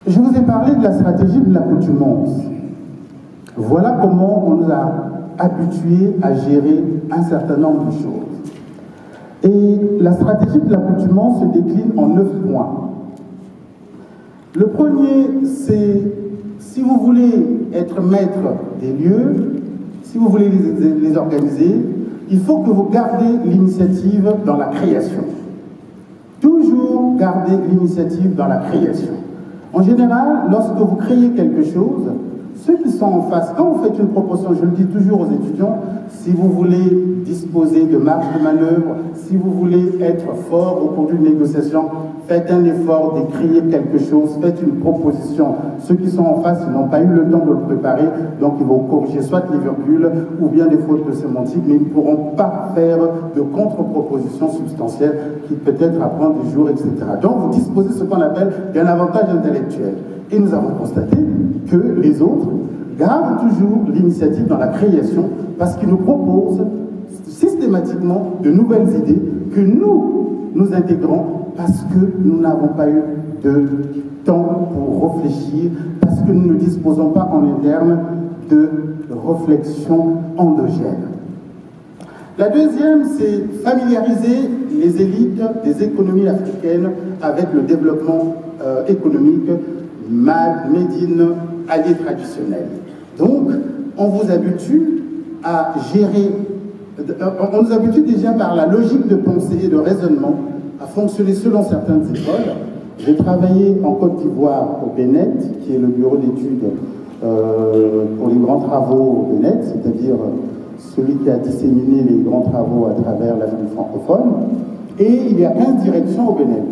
Je vous ai parlé de la stratégie de l'accoutumance. Voilà comment on nous a habitués à gérer un certain nombre de choses. Et la stratégie de l'accoutumance se décline en 9 points. Le premier, c'est si vous voulez être maître des lieux, si vous voulez les organiser, il faut que vous gardez l'initiative dans la création. Toujours garder l'initiative dans la création. En général, lorsque vous créez quelque chose, ceux qui sont en face, quand vous faites une proposition, je le dis toujours aux étudiants, si vous voulez disposer de marge de manœuvre, si vous voulez être fort au cours d'une négociation, faites un effort d'écrire quelque chose, faites une proposition. Ceux qui sont en face, ils n'ont pas eu le temps de le préparer, donc ils vont corriger soit les virgules ou bien des fautes de sémantique, mais ils ne pourront pas faire de contre-propositions substantielles qui peut-être apprendre des jours, etc. Donc vous disposez de ce qu'on appelle d'un avantage intellectuel. Et nous avons constaté que les autres gardent toujours l'initiative dans la création parce qu'ils nous proposent systématiquement de nouvelles idées que nous intégrons parce que nous n'avons pas eu de temps pour réfléchir, parce que nous ne disposons pas en interne de réflexion endogène. La deuxième, c'est familiariser les élites des économies africaines avec le développement économique made in alliés traditionnels. Donc, on vous habitue à gérer, on nous habitue déjà par la logique de pensée et de raisonnement à fonctionner selon certaines écoles. J'ai travaillé en Côte d'Ivoire au BNET, qui est le bureau d'études pour les grands travaux au BNET, c'est-à-dire celui qui a disséminé les grands travaux à travers l'Afrique francophone. Et il y a 15 directions au BNET.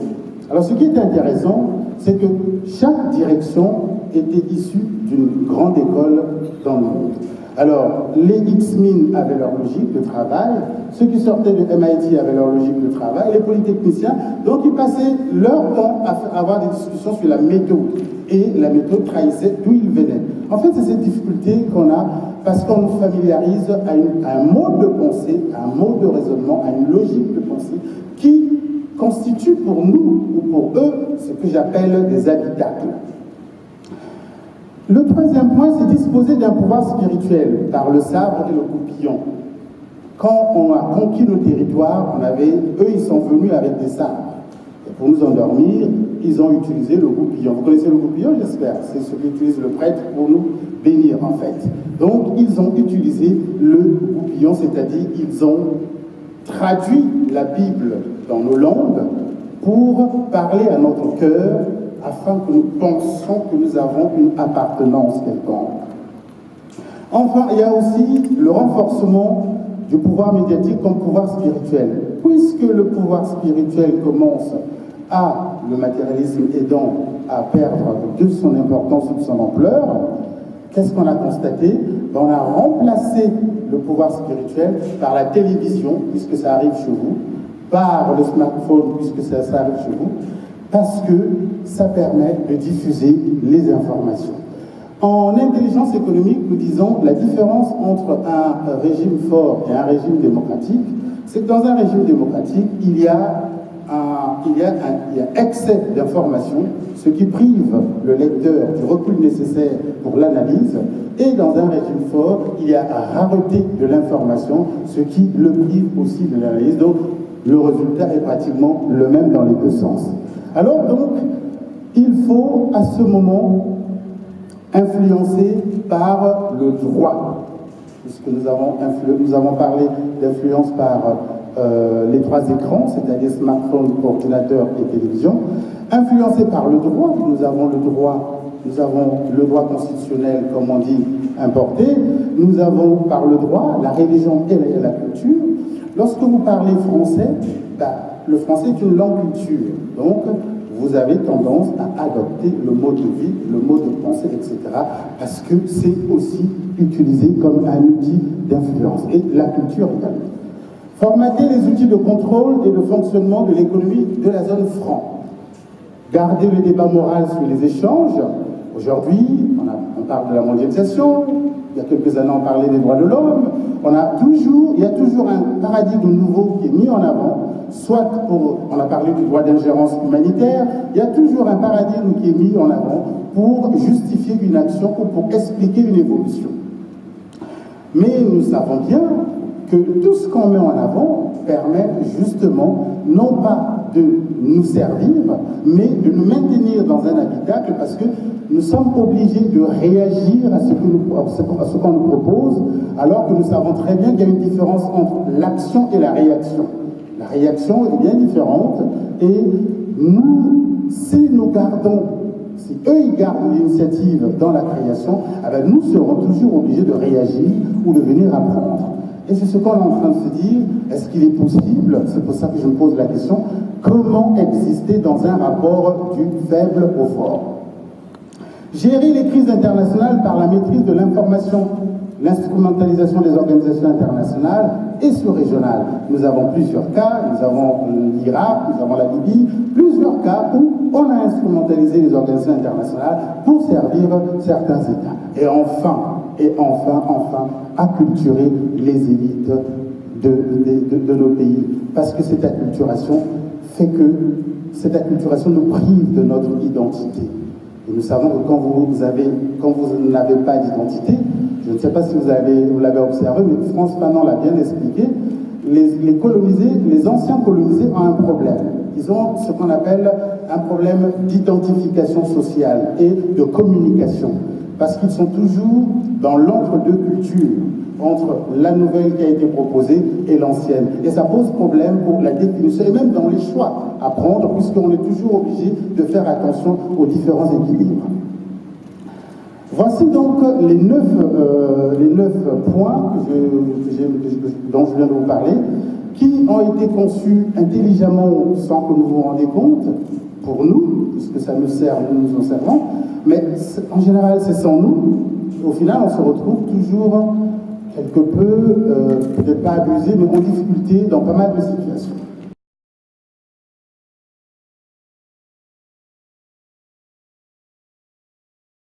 Alors ce qui est intéressant, c'est que chaque direction était issue d'une grande école dans le monde. Alors, les X-Min avaient leur logique de travail, ceux qui sortaient de MIT avaient leur logique de travail, les polytechniciens, donc ils passaient leur temps à avoir des discussions sur la méthode. Et la méthode trahissait d'où ils venaient. En fait, c'est cette difficulté qu'on a parce qu'on nous familiarise à un mode de pensée, à un mode de raisonnement, à une logique de pensée qui constitue pour nous ou pour eux ce que j'appelle des habitacles. Le troisième point, c'est disposer d'un pouvoir spirituel par le sabre et le goupillon. Quand on a conquis nos territoires, eux, ils sont venus avec des sabres. Et pour nous endormir, ils ont utilisé le goupillon. Vous connaissez le goupillon, j'espère? C'est ce qu'utilise le prêtre pour nous bénir, en fait. Donc, ils ont utilisé le goupillon, c'est-à-dire ils ont traduit la Bible dans nos langues pour parler à notre cœur afin que nous pensions que nous avons une appartenance quelconque. Enfin, il y a aussi le renforcement du pouvoir médiatique comme pouvoir spirituel. Puisque le pouvoir spirituel commence le matérialisme aidant à perdre de son importance et de son ampleur, qu'est-ce qu'on a constaté? On a remplacé le pouvoir spirituel par la télévision, puisque ça arrive chez vous, par le smartphone, puisque ça arrive chez vous, parce que ça permet de diffuser les informations. En intelligence économique, nous disons la différence entre un régime fort et un régime démocratique, c'est que dans un régime démocratique, il y a excès d'informations, ce qui prive le lecteur du recul nécessaire pour l'analyse, et dans un régime fort, il y a rareté de l'information, ce qui le prive aussi de l'analyse. Donc, le résultat est pratiquement le même dans les deux sens. Alors donc, il faut à ce moment influencer par le droit, puisque nous avons parlé d'influence par les trois écrans, c'est-à-dire smartphone, ordinateur et télévision. Influencé par le droit, nous avons le droit constitutionnel, comme on dit, importé. Nous avons par le droit la religion et la culture. Lorsque vous parlez français, le français est une langue culture. Donc, vous avez tendance à adopter le mode de vie, le mode de pensée, etc. parce que c'est aussi utilisé comme un outil d'influence. Et la culture également. Formater les outils de contrôle et de fonctionnement de l'économie de la zone franc. Garder le débat moral sur les échanges. Aujourd'hui, on parle de la mondialisation. Il y a quelques années, on parlait des droits de l'homme. Il y a toujours un paradigme nouveau qui est mis en avant. On a parlé du droit d'ingérence humanitaire. Il y a toujours un paradigme qui est mis en avant pour justifier une action ou pour expliquer une évolution. Mais nous savons bien que tout ce qu'on met en avant permet justement, non pas de nous servir, mais de nous maintenir dans un habitacle, parce que nous sommes obligés de réagir à ce qu'on nous propose, alors que nous savons très bien qu'il y a une différence entre l'action et la réaction. La réaction est bien différente, et nous, si nous gardons, si eux ils gardent l'initiative dans la création, alors nous serons toujours obligés de réagir ou de venir apprendre. Et c'est ce qu'on est en train de se dire, est-ce qu'il est possible, c'est pour ça que je me pose la question, comment exister dans un rapport du faible au fort? Gérer les crises internationales par la maîtrise de l'information, l'instrumentalisation des organisations internationales et sous-régionales. Nous avons plusieurs cas, nous avons l'Irak, nous avons la Libye, plusieurs cas où on a instrumentalisé les organisations internationales pour servir certains États. Et enfin, acculturer les élites de nos pays. Parce que cette acculturation fait que cette acculturation nous prive de notre identité. Et nous savons que quand vous n'avez pas d'identité, je ne sais pas si vous l'avez observé, mais France Fanon l'a bien expliqué, les anciens colonisés ont un problème. Ils ont ce qu'on appelle un problème d'identification sociale et de communication. Parce qu'ils sont toujours dans l'entre-deux cultures, entre la nouvelle qui a été proposée et l'ancienne. Et ça pose problème pour la définition, et même dans les choix à prendre, puisqu'on est toujours obligé de faire attention aux différents équilibres. Voici donc les 9 points dont je viens de vous parler, qui ont été conçus intelligemment sans que nous vous rendions compte, pour nous, puisque ça nous sert, nous nous en servons, mais en général c'est sans nous. Au final, on se retrouve toujours quelque peu, peut-être pas abusé, mais en difficulté dans pas mal de situations.